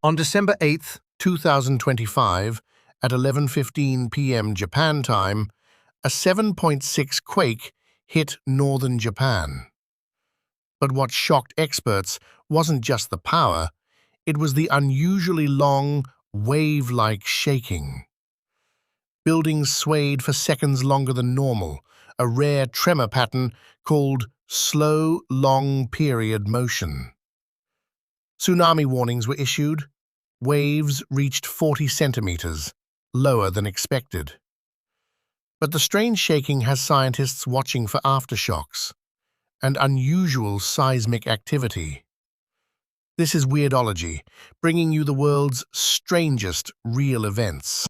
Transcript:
On December 8th, 2025, at 11:15 p.m. Japan time, a 7.6 quake hit northern Japan. But what shocked experts wasn't just the power, it was the unusually long, wave-like shaking. Buildings swayed for seconds longer than normal, a rare tremor pattern called slow, long-period motion. Tsunami warnings were issued. Waves reached 40 centimeters, lower than expected. But the strange shaking has scientists watching for aftershocks and unusual seismic activity. This is Weirdology, bringing you the world's strangest real events.